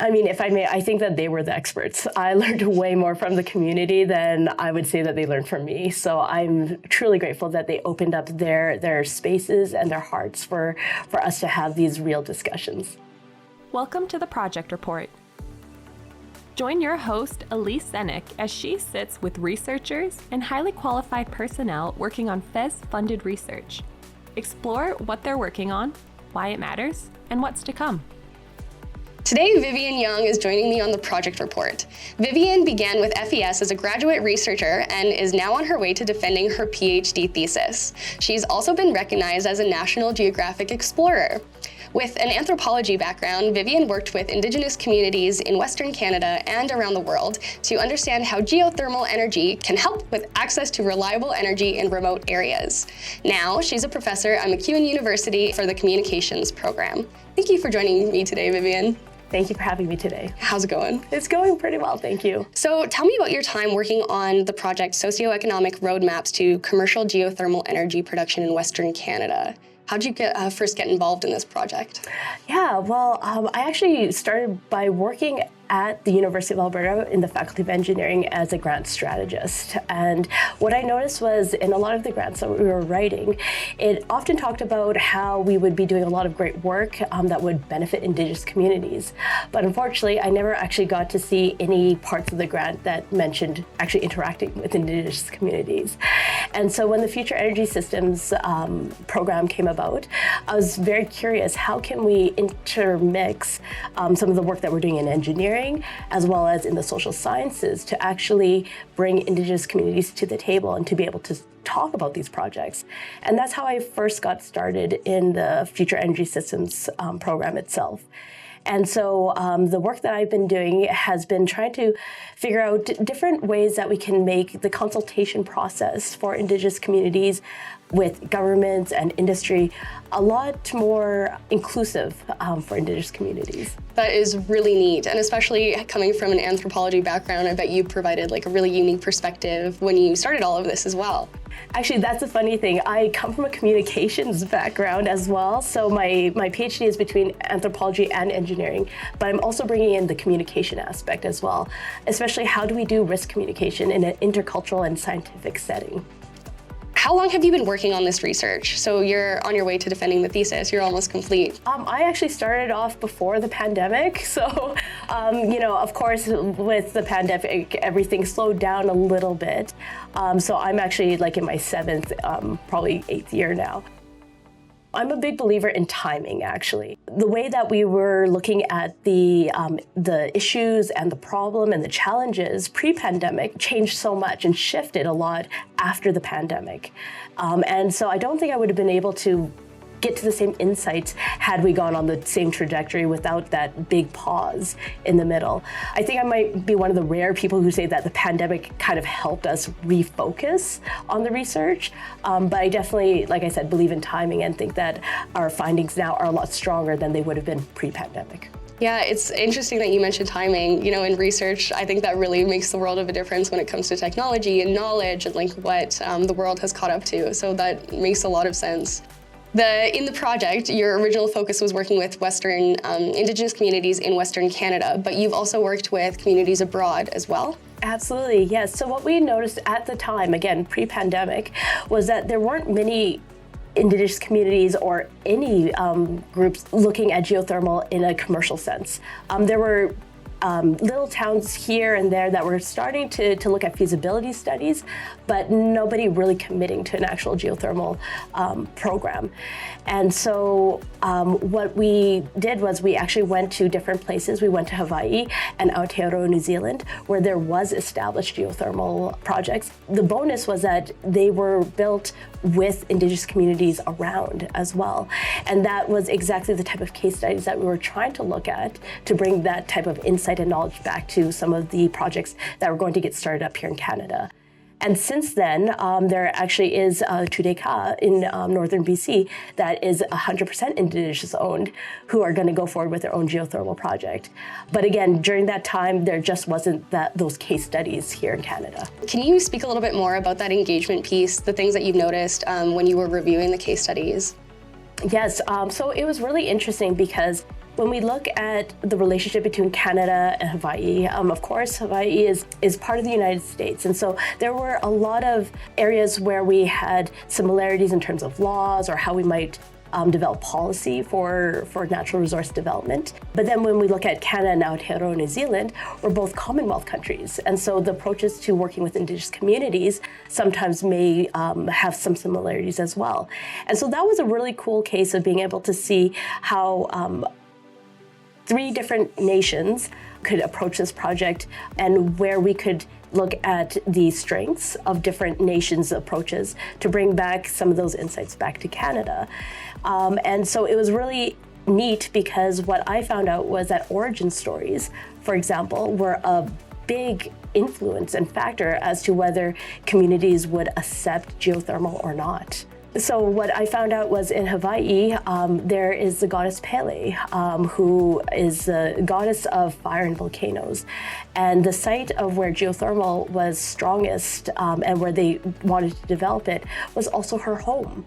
I mean, if I may, I think that they were the experts. I learned way more from the community than I would say that they learned from me. So I'm truly grateful that they opened up their spaces and their hearts for us to have these real discussions. Welcome to the Project Report. Join your host, Elyse Dzenick, as she sits with researchers and highly qualified personnel working on FES-funded research. Explore what they're working on, why it matters, and what's to come. Today, Vivian Young is joining me on the Project Report. Vivian began with FES as a graduate researcher and is now on her way to defending her PhD thesis. She's also been recognized as a National Geographic Explorer. With an anthropology background, Vivian worked with Indigenous communities in Western Canada and around the world to understand how geothermal energy can help with access to reliable energy in remote areas. Now, she's a professor at MacEwan University for the Communications program. Thank you for joining me today, Vivian. Thank you for having me today. How's it going? It's going pretty well, thank you. So tell me about your time working on the project Socioeconomic Roadmaps to Commercial Geothermal Energy Production in Western Canada. How did you first get involved in this project? Yeah, well, I actually started by working at the University of Alberta in the Faculty of Engineering as a grant strategist. And what I noticed was in a lot of the grants that we were writing, it often talked about how we would be doing a lot of great work that would benefit Indigenous communities. But unfortunately, I never actually got to see any parts of the grant that mentioned actually interacting with Indigenous communities. And so when the Future Energy Systems program came about, I was very curious, how can we intermix some of the work that we're doing in engineering as well as in the social sciences to actually bring Indigenous communities to the table and to be able to talk about these projects. And that's how I first got started in the Future Energy Systems program itself. And so the work that I've been doing has been trying to figure out different ways that we can make the consultation process for Indigenous communities with governments and industry a lot more inclusive for Indigenous communities. That is really neat, and especially coming from an anthropology background, I bet you provided like a really unique perspective when you started all of this as well. Actually, that's a funny thing. I come from a communications background as well, so my PhD is between anthropology and engineering, but I'm also bringing in the communication aspect as well, especially how do we do risk communication in an intercultural and scientific setting. How long have you been working on this research? So you're on your way to defending the thesis, you're almost complete. I actually started off before the pandemic. So, of course, with the pandemic, everything slowed down a little bit. So I'm actually like in my seventh, probably 8th year now. I'm a big believer in timing, actually. The way that we were looking at the issues and the problem and the challenges pre-pandemic changed so much and shifted a lot after the pandemic. And so I don't think I would have been able to get to the same insights had we gone on the same trajectory without that big pause in the middle. I think I might be one of the rare people who say that the pandemic kind of helped us refocus on the research. But I definitely, like I said, believe in timing and think that our findings now are a lot stronger than they would have been pre-pandemic. Yeah, it's interesting that you mentioned timing. You know, in research, I think that really makes the world of a difference when it comes to technology and knowledge and like what the world has caught up to. So that makes a lot of sense. In the project, your original focus was working with Western Indigenous communities in Western Canada, but you've also worked with communities abroad as well? Absolutely, yes. So what we noticed at the time, again, pre-pandemic, was that there weren't many Indigenous communities or any groups looking at geothermal in a commercial sense. There were little towns here and there that were starting to look at feasibility studies, but nobody really committing to an actual geothermal program. And so what we did was we actually went to different places. We went to Hawaii and Aotearoa, New Zealand, where there was established geothermal projects. The bonus was that they were built with Indigenous communities around as well. And that was exactly the type of case studies that we were trying to look at to bring that type of insight and knowledge back to some of the projects that were going to get started up here in Canada. And since then, there actually is Tudeka in northern BC that is 100% Indigenous owned, who are going to go forward with their own geothermal project. But again, during that time, there just wasn't those case studies here in Canada. Can you speak a little bit more about that engagement piece, the things that you've noticed when you were reviewing the case studies? Yes, so it was really interesting because when we look at the relationship between Canada and Hawaii, of course, Hawaii is part of the United States. And so there were a lot of areas where we had similarities in terms of laws or how we might develop policy for natural resource development. But then when we look at Canada and Aotearoa, New Zealand, we're both Commonwealth countries. And so the approaches to working with Indigenous communities sometimes may have some similarities as well. And so that was a really cool case of being able to see how 3 different nations could approach this project and where we could look at the strengths of different nations' approaches to bring back some of those insights back to Canada. And so it was really neat because what I found out was that origin stories, for example, were a big influence and factor as to whether communities would accept geothermal or not. So what I found out was in Hawaii, there is the goddess Pele, who is the goddess of fire and volcanoes. And the site of where geothermal was strongest and where they wanted to develop it was also her home.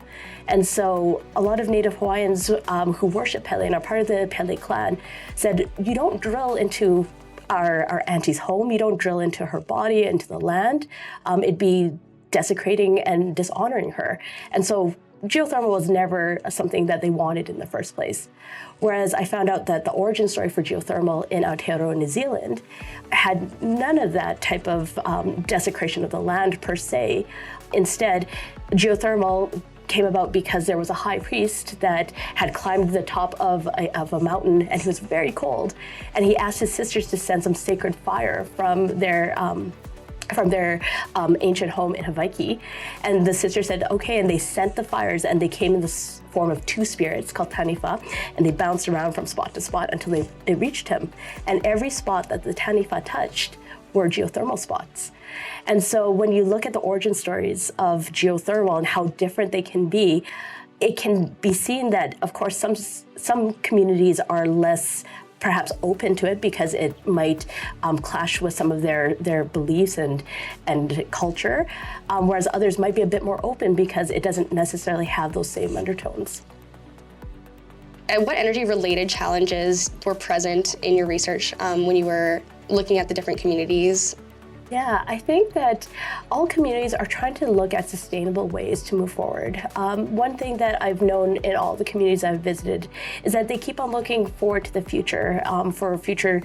And so a lot of Native Hawaiians who worship Pele and are part of the Pele clan said, you don't drill into our auntie's home, you don't drill into her body, into the land. It'd be desecrating and dishonoring her. And so geothermal was never something that they wanted in the first place. Whereas I found out that the origin story for geothermal in Aotearoa, New Zealand had none of that type of desecration of the land per se. Instead, geothermal came about because there was a high priest that had climbed the top of a mountain and he was very cold. And he asked his sisters to send some sacred fire from their ancient home in Hawaii. And the sister said, okay, and they sent the fires and they came in the form of 2 spirits called Taniwha, and they bounced around from spot to spot until they reached him. And every spot that the Taniwha touched were geothermal spots. And so when you look at the origin stories of geothermal and how different they can be, it can be seen that, of course, some communities are less perhaps open to it because it might clash with some of their beliefs and culture, whereas others might be a bit more open because it doesn't necessarily have those same undertones. And what energy-related challenges were present in your research when you were looking at the different communities? Yeah, I think that all communities are trying to look at sustainable ways to move forward. One thing that I've known in all the communities I've visited is that they keep on looking forward to the future, for future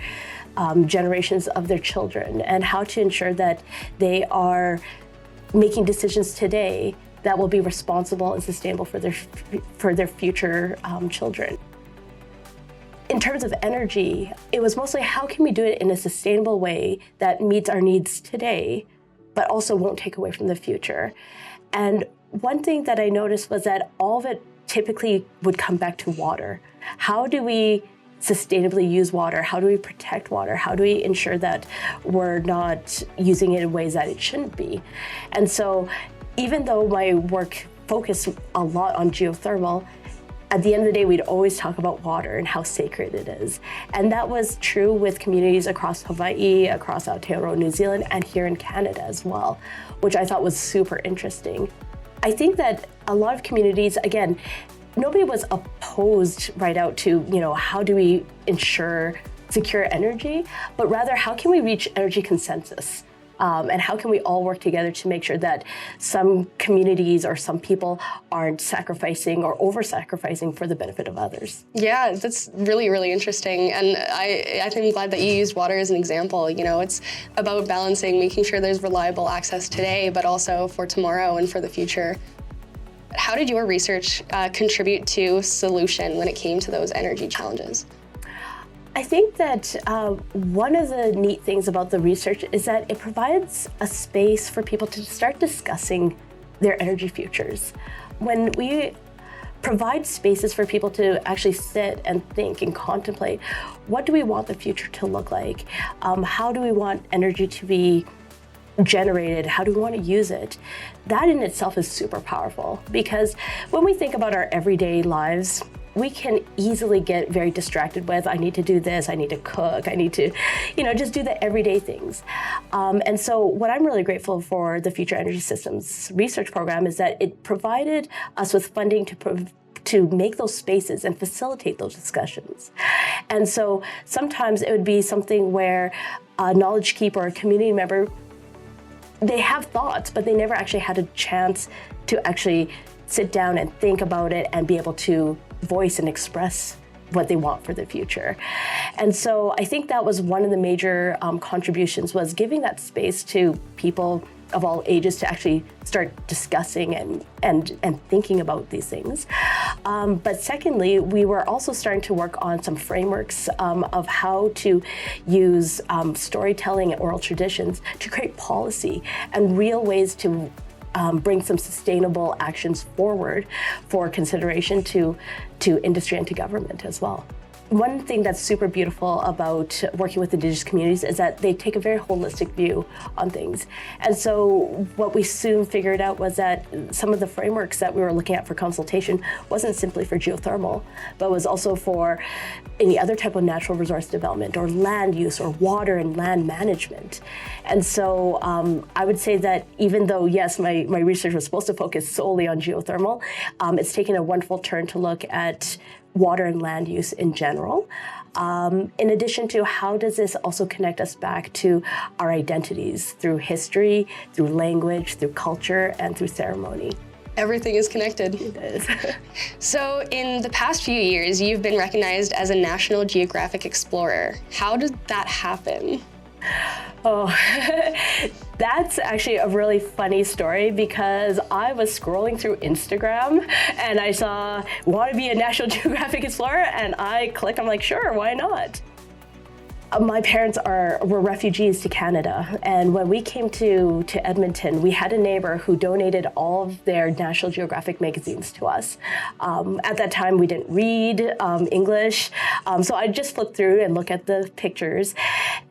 generations of their children, and how to ensure that they are making decisions today that will be responsible and sustainable for their future children. In terms of energy, it was mostly how can we do it in a sustainable way that meets our needs today, but also won't take away from the future. And one thing that I noticed was that all of it typically would come back to water. How do we sustainably use water? How do we protect water? How do we ensure that we're not using it in ways that it shouldn't be? And so even though my work focused a lot on geothermal, at the end of the day, we'd always talk about water and how sacred it is. And that was true with communities across Hawaii, across Aotearoa, New Zealand, and here in Canada as well, which I thought was super interesting. I think that a lot of communities, again, nobody was opposed right out to, how do we ensure secure energy, but rather how can we reach energy consensus? And how can we all work together to make sure that some communities or some people aren't sacrificing or over-sacrificing for the benefit of others? Yeah, that's really, really interesting. And I think I'm glad that you used water as an example. It's about balancing, making sure there's reliable access today, but also for tomorrow and for the future. How did your research contribute to solution when it came to those energy challenges? I think that one of the neat things about the research is that it provides a space for people to start discussing their energy futures. When we provide spaces for people to actually sit and think and contemplate, what do we want the future to look like? How do we want energy to be generated? How do we want to use it? That in itself is super powerful, because when we think about our everyday lives, we can easily get very distracted with, I need to do this, I need to cook, I need to, just do the everyday things. And so what I'm really grateful for the Future Energy Systems research program is that it provided us with funding to make those spaces and facilitate those discussions. And so sometimes it would be something where a knowledge keeper or a community member, they have thoughts, but they never actually had a chance to actually sit down and think about it and be able to voice and express what they want for the future. And so I think that was one of the major contributions, was giving that space to people of all ages to actually start discussing and thinking about these things. But secondly, we were also starting to work on some frameworks of how to use storytelling and oral traditions to create policy and real ways to bring some sustainable actions forward for consideration to industry and to government as well. One thing that's super beautiful about working with Indigenous communities is that they take a very holistic view on things. And so what we soon figured out was that some of the frameworks that we were looking at for consultation wasn't simply for geothermal, but was also for any other type of natural resource development or land use or water and land management. And so I would say that even though, yes, my research was supposed to focus solely on geothermal, it's taken a wonderful turn to look at water and land use in general. In addition to, how does this also connect us back to our identities through history, through language, through culture, and through ceremony? Everything is connected. It is. So in the past few years, you've been recognized as a National Geographic Explorer. How did that happen? Oh, that's actually a really funny story, because I was scrolling through Instagram and I saw, want to be a National Geographic Explorer, and I clicked, I'm like, sure, why not? My parents were refugees to Canada, and when we came to Edmonton, we had a neighbor who donated all of their National Geographic magazines to us. At that time, we didn't read English, so I just flipped through and looked at the pictures,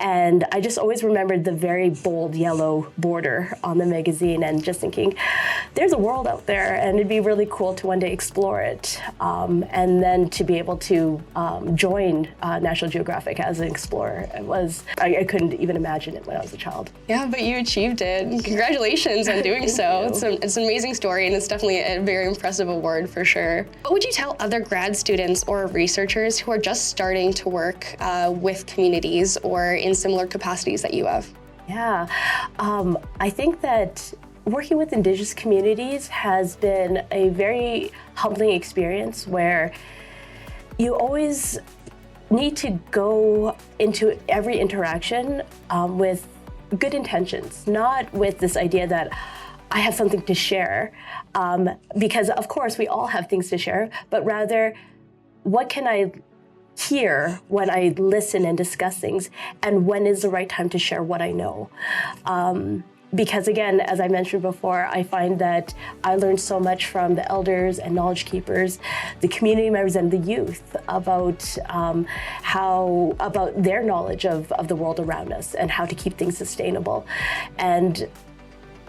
and I just always remembered the very bold yellow border on the magazine, and just thinking, there's a world out there, and it'd be really cool to one day explore it, and then to be able to join National Geographic as an explorer. I couldn't even imagine it when I was a child. Yeah, but you achieved it. Congratulations on doing so. It's an amazing story, and it's definitely a very impressive award for sure. What would you tell other grad students or researchers who are just starting to work with communities or in similar capacities that you have? Yeah, I think that working with Indigenous communities has been a very humbling experience, where you always need to go into every interaction with good intentions, not with this idea that I have something to share, because of course we all have things to share, but rather, what can I hear when I listen and discuss things, and when is the right time to share what I know? Because again, as I mentioned before, I find that I learned so much from the elders and knowledge keepers, the community members and the youth about about their knowledge of the world around us and how to keep things sustainable. And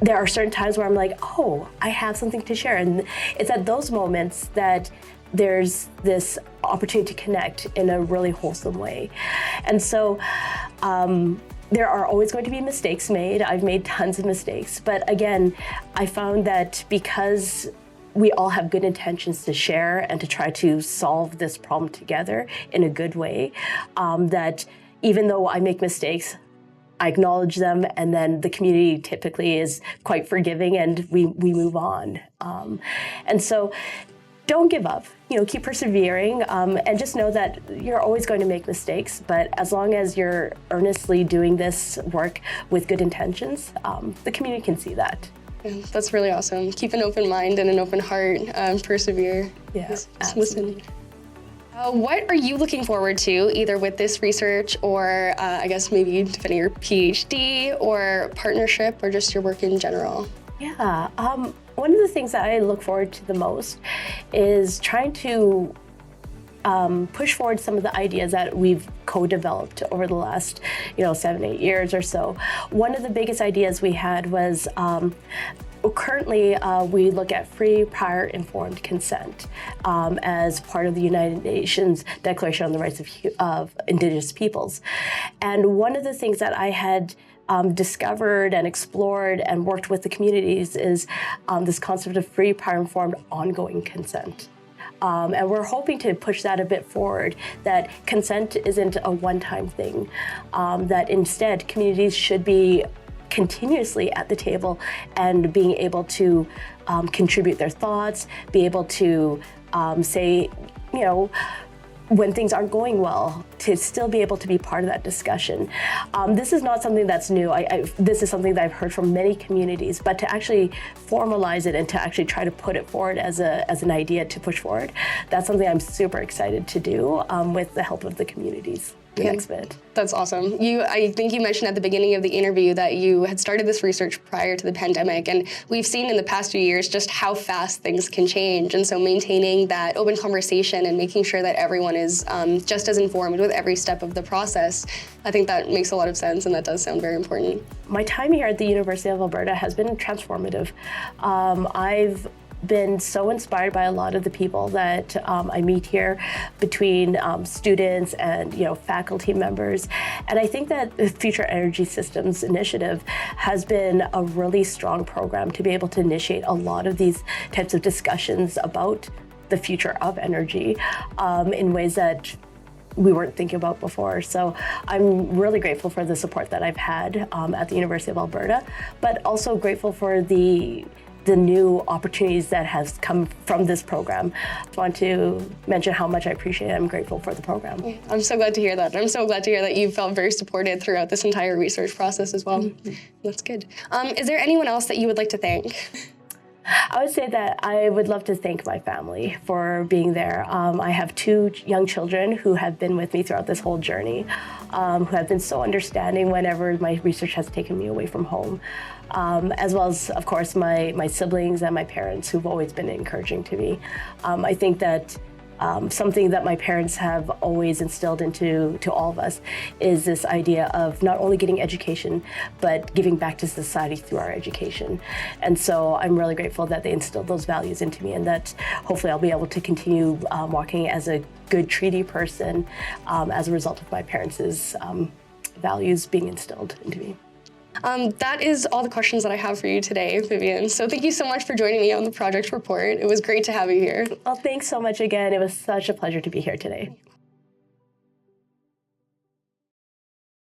there are certain times where I'm like, oh, I have something to share. And it's at those moments that there's this opportunity to connect in a really wholesome way. And so, there are always going to be mistakes made. I've made tons of mistakes. But again, I found that because we all have good intentions to share and to try to solve this problem together in a good way, that even though I make mistakes, I acknowledge them, and then the community typically is quite forgiving, and we move on. And so, don't give up, keep persevering, and just know that you're always going to make mistakes, but as long as you're earnestly doing this work with good intentions, the community can see that. Yeah, that's really awesome. Keep an open mind and an open heart, persevere. Yeah, just absolutely. listen. What are you looking forward to, either with this research or I guess maybe defending your PhD or partnership or just your work in general? Yeah, one of the things that I look forward to the most is trying to push forward some of the ideas that we've co-developed over the last, 7-8 years or so. One of the biggest ideas we had was currently we look at free, prior, informed consent as part of the United Nations Declaration on the Rights of Indigenous Peoples. And one of the things that I had discovered and explored and worked with the communities is this concept of free, prior, informed, ongoing consent. And we're hoping to push that a bit forward, that consent isn't a one-time thing, that instead communities should be continuously at the table and being able to contribute their thoughts, be able to say, when things aren't going well, to still be able to be part of that discussion. This is not something that's new. This is something that I've heard from many communities, but to actually formalize it and to actually try to put it forward as an idea to push forward, that's something I'm super excited to do with the help of the communities. The next bit. That's awesome. I think you mentioned at the beginning of the interview that you had started this research prior to the pandemic, and we've seen in the past few years just how fast things can change, and so maintaining that open conversation and making sure that everyone is just as informed with every step of the process, I think that makes a lot of sense, and that does sound very important. My time here at the University of Alberta has been transformative. I've been so inspired by a lot of the people that I meet here, between students and faculty members, and I think that the Future Energy Systems Initiative has been a really strong program to be able to initiate a lot of these types of discussions about the future of energy in ways that we weren't thinking about before. So I'm really grateful for the support that I've had at the University of Alberta, but also grateful for the new opportunities that has come from this program. I want to mention how much I appreciate it. I'm grateful for the program. I'm so glad to hear that. I'm so glad to hear that you felt very supported throughout this entire research process as well. Mm-hmm. That's good. Is there anyone else that you would like to thank? I would say that I would love to thank my family for being there. I have 2 young children who have been with me throughout this whole journey, who have been so understanding whenever my research has taken me away from home, as well as, of course, my siblings and my parents who've always been encouraging to me. I think that something that my parents have always instilled into all of us is this idea of not only getting education, but giving back to society through our education. And so I'm really grateful that they instilled those values into me, and that hopefully I'll be able to continue walking as a good treaty person as a result of my parents' values being instilled into me. That is all the questions that I have for you today, Vivian. So thank you so much for joining me on the project report. It was great to have you here. Well, thanks so much again. It was such a pleasure to be here today.